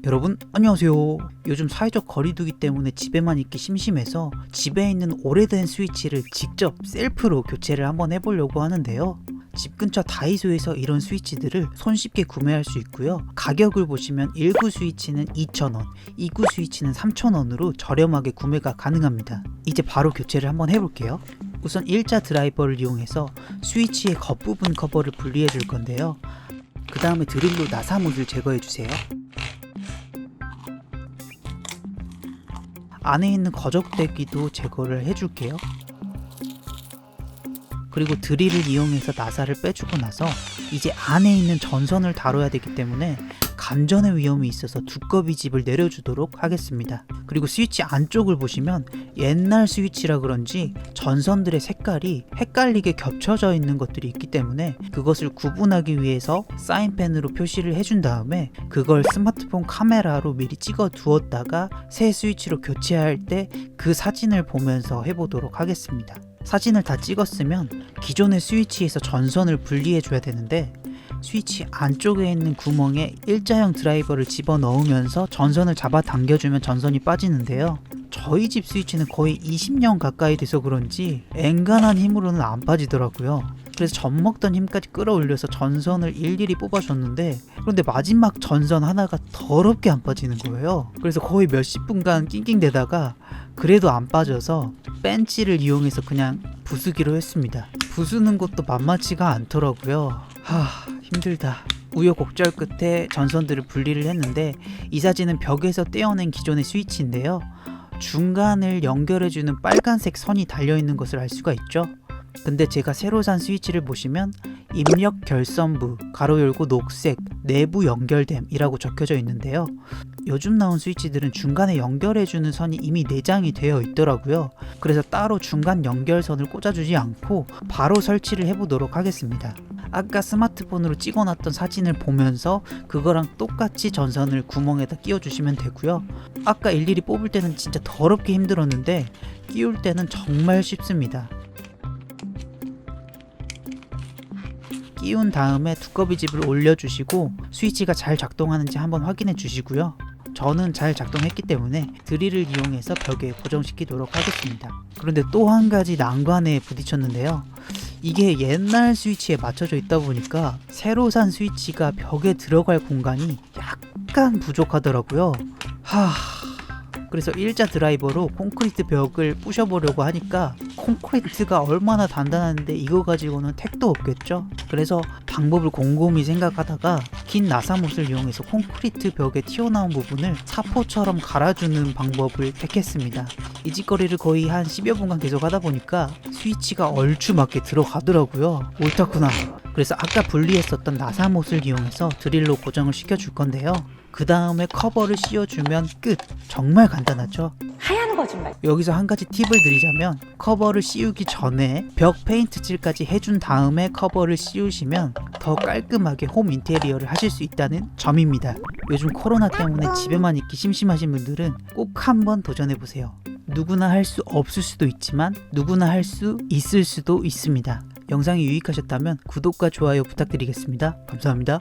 여러분 안녕하세요. 요즘 사회적 거리두기 때문에 집에만 있기 심심해서 집에 있는 오래된 스위치를 직접 셀프로 교체를 한번 해보려고 하는데요. 집 근처 다이소에서 이런 스위치들을 손쉽게 구매할 수 있고요. 가격을 보시면 1구 스위치는 2,000원, 2구 스위치는 3,000원으로 저렴하게 구매가 가능합니다. 이제 바로 교체를 한번 해볼게요. 우선 일자 드라이버를 이용해서 스위치의 겉부분 커버를 분리해 줄 건데요. 그 다음에 드릴로 나사못을 제거해 주세요. 안에 있는 거적대기도 제거를 해줄게요. 그리고 드릴을 이용해서 나사를 빼주고 나서 이제 안에 있는 전선을 다뤄야 되기 때문에 감전의 위험이 있어서 두꺼비 짚을 내려주도록 하겠습니다. 그리고 스위치 안쪽을 보시면 옛날 스위치라 그런지 전선들의 색깔이 헷갈리게 겹쳐져 있는 것들이 있기 때문에 그것을 구분하기 위해서 사인펜으로 표시를 해준 다음에 그걸 스마트폰 카메라로 미리 찍어 두었다가 새 스위치로 교체할 때 그 사진을 보면서 해보도록 하겠습니다. 사진을 다 찍었으면 기존의 스위치에서 전선을 분리해 줘야 되는데 스위치 안쪽에 있는 구멍에 일자형 드라이버를 집어넣으면서 전선을 잡아 당겨주면 전선이 빠지는데요. 저희 집 스위치는 거의 20년 가까이 돼서 그런지 엔간한 힘으로는 안 빠지더라고요. 그래서 젖먹던 힘까지 끌어올려서 전선을 일일이 뽑아줬는데 그런데 마지막 전선 하나가 더럽게 안 빠지는 거예요. 그래서 거의 몇십 분간 낑낑대다가 그래도 안 빠져서 벤치를 이용해서 그냥 부수기로 했습니다. 부수는 것도 만만치가 않더라고요. 힘들다. 우여곡절 끝에 전선들을 분리를 했는데 이 사진은 벽에서 떼어낸 기존의 스위치인데요. 중간을 연결해주는 빨간색 선이 달려있는 것을 알 수가 있죠. 근데 제가 새로 산 스위치를 보시면 입력 결선부 가로 열고 녹색 내부 연결됨 이라고 적혀져 있는데요. 요즘 나온 스위치들은 중간에 연결해주는 선이 이미 내장이 되어 있더라고요. 그래서 따로 중간 연결선을 꽂아주지 않고 바로 설치를 해보도록 하겠습니다. 아까 스마트폰으로 찍어놨던 사진을 보면서 그거랑 똑같이 전선을 구멍에다 끼워주시면 되고요. 아까 일일이 뽑을 때는 진짜 더럽게 힘들었는데 끼울 때는 정말 쉽습니다. 끼운 다음에 두꺼비 짚을 올려주시고 스위치가 잘 작동하는지 한번 확인해 주시고요. 저는 잘 작동했기 때문에 드릴을 이용해서 벽에 고정시키도록 하겠습니다. 그런데 또 한 가지 난관에 부딪혔는데요. 이게 옛날 스위치에 맞춰져 있다 보니까 새로 산 스위치가 벽에 들어갈 공간이 약간 부족하더라고요. 그래서 일자 드라이버로 콘크리트 벽을 부셔보려고 하니까 콘크리트가 얼마나 단단한데 이거 가지고는 택도 없겠죠. 그래서 방법을 곰곰이 생각하다가 긴 나사못을 이용해서 콘크리트 벽에 튀어나온 부분을 사포처럼 갈아주는 방법을 택했습니다. 이 짓거리를 거의 한 10여 분간 계속 하다 보니까 스위치가 얼추맞게 들어가더라고요. 옳다구나. 그래서 아까 분리했었던 나사못을 이용해서 드릴로 고정을 시켜줄 건데요. 그 다음에 커버를 씌워주면 끝! 정말 간단하죠? 하얀 거짓말. 여기서 한 가지 팁을 드리자면 커버를 씌우기 전에 벽 페인트칠까지 해준 다음에 커버를 씌우시면 더 깔끔하게 홈 인테리어를 하실 수 있다는 점입니다. 요즘 코로나 때문에 집에만 있기 심심하신 분들은 꼭 한번 도전해보세요. 누구나 할 수 없을 수도 있지만 누구나 할 수 있을 수도 있습니다. 영상이 유익하셨다면 구독과 좋아요 부탁드리겠습니다. 감사합니다.